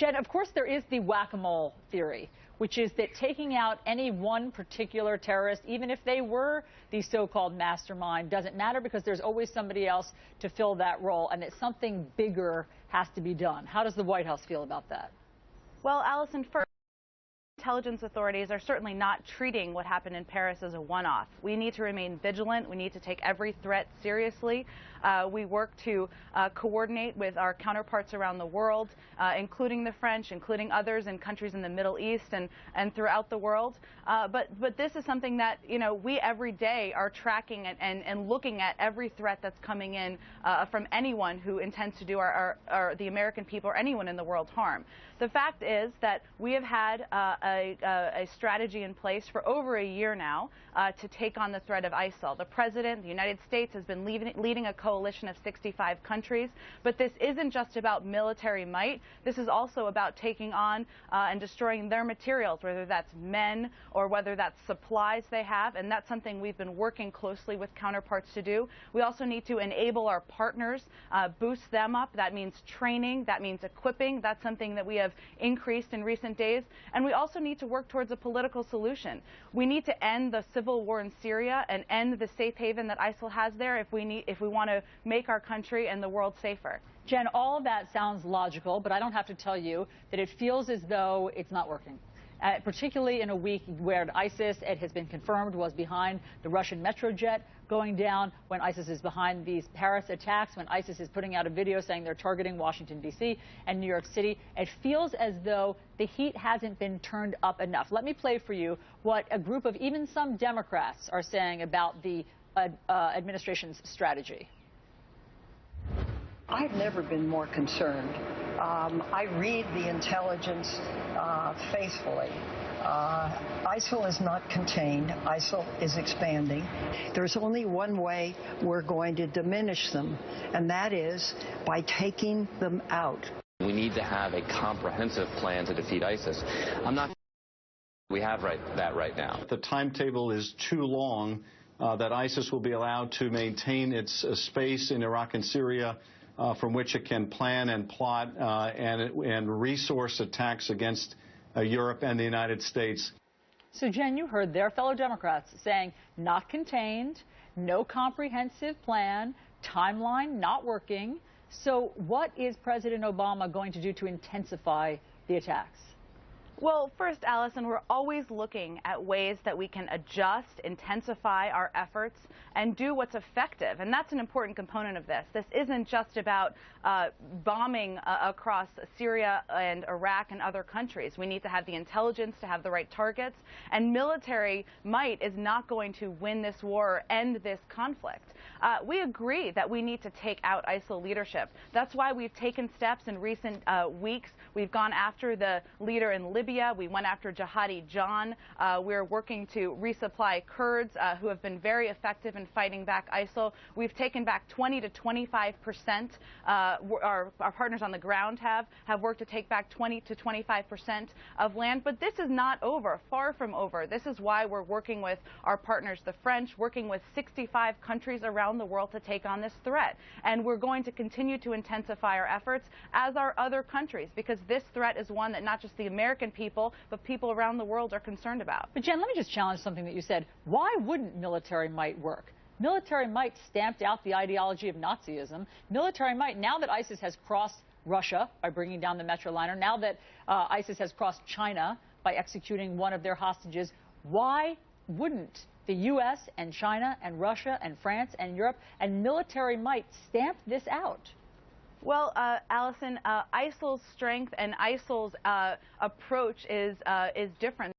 Jen, of course, there is the whack-a-mole theory, which is that taking out any one particular terrorist, even if they were the so-called mastermind, doesn't matter because there's always somebody else to fill that role, and that something bigger has to be done. How does the White House feel about that? Well, Allison, first, intelligence authorities are certainly not treating what happened in Paris as a one-off. We need to remain vigilant. We need to take every threat seriously. We work to coordinate with our counterparts around the world, including the French, including others in countries in the Middle East and throughout the world. But this is something that, we every day are tracking and looking at every threat that's coming in from anyone who intends to do the American people or anyone in the world harm. The fact is that we have had a strategy in place for over a year now to take on the threat of ISIL. The President, the United States, has been leading a coalition of 65 countries, but this isn't just about military might. This is also about taking on and destroying their materials, whether that's men or whether that's supplies they have, and that's something we've been working closely with counterparts to do. We also need to enable our partners, boost them up. That means training, that means equipping. That's something that we have increased in recent days, and we also need to work towards a political solution. We need to end the civil war in Syria and end the safe haven that ISIL has there if we want to make our country and the world safer. Jen, all of that sounds logical, but I don't have to tell you that it feels as though it's not working. Particularly in a week where ISIS, it has been confirmed, was behind the Russian Metrojet going down, when ISIS is behind these Paris attacks, when ISIS is putting out a video saying they're targeting Washington, D.C. and New York City. It feels as though the heat hasn't been turned up enough. Let me play for you what a group of even some Democrats are saying about the administration's strategy. I've never been more concerned. I read the intelligence faithfully. ISIL is not contained. ISIL is expanding. There's only one way we're going to diminish them, and that is by taking them out. We need to have a comprehensive plan to defeat ISIS. I'm not we have that right now. The timetable is too long that ISIS will be allowed to maintain its space in Iraq and Syria from which it can plan and plot and resource attacks against Europe and the United States. So, Jen, you heard their fellow Democrats saying not contained, no comprehensive plan, timeline not working. So what is President Obama going to do to intensify the attacks? Well, first, Allison, we're always looking at ways that we can adjust, intensify our efforts, and do what's effective. And that's an important component of this. This isn't just about bombing across Syria and Iraq and other countries. We need to have the intelligence to have the right targets. And military might is not going to win this war or end this conflict. We agree that we need to take out ISIL leadership. That's why we've taken steps in recent weeks. We've gone after the leader in Libya. We went after Jihadi John. We're working to resupply Kurds who have been very effective in fighting back ISIL. We've taken back 20 to 25%. Our partners on the ground have worked to take back 20 to 25% of land. But this is not over, far from over. This is why we're working with our partners, the French, working with 65 countries around the world to take on this threat. And we're going to continue to intensify our efforts, as are other countries, because this threat is one that not just the American people, but people around the world are concerned about. But Jen, let me just challenge something that you said. Why wouldn't military might work? Military might stamped out the ideology of Nazism. Military might, now that ISIS has crossed Russia by bringing down the Metroliner, now that ISIS has crossed China by executing one of their hostages, why wouldn't the U.S. and China and Russia and France and Europe and military might stamp this out? Well, Allison, ISIL's strength and ISIL's approach is different.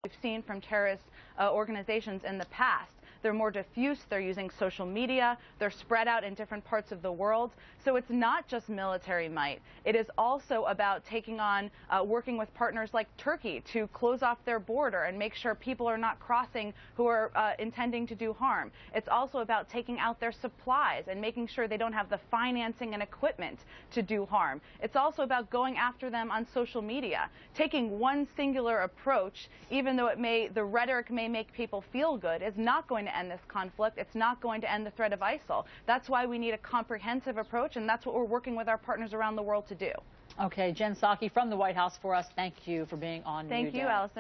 We've seen from terrorist organizations in the past. They're more diffuse, they're using social media, they're spread out in different parts of the world. So it's not just military might. It is also about taking on, working with partners like Turkey to close off their border and make sure people are not crossing who are intending to do harm. It's also about taking out their supplies and making sure they don't have the financing and equipment to do harm. It's also about going after them on social media. Taking one singular approach, even though the rhetoric may make people feel good, is not going to end this conflict. It's not going to end the threat of ISIL. That's why we need a comprehensive approach, and that's what we're working with our partners around the world to do. Okay, Jen Psaki from the White House for us. Thank you for being on New Day. Thank you, Allison.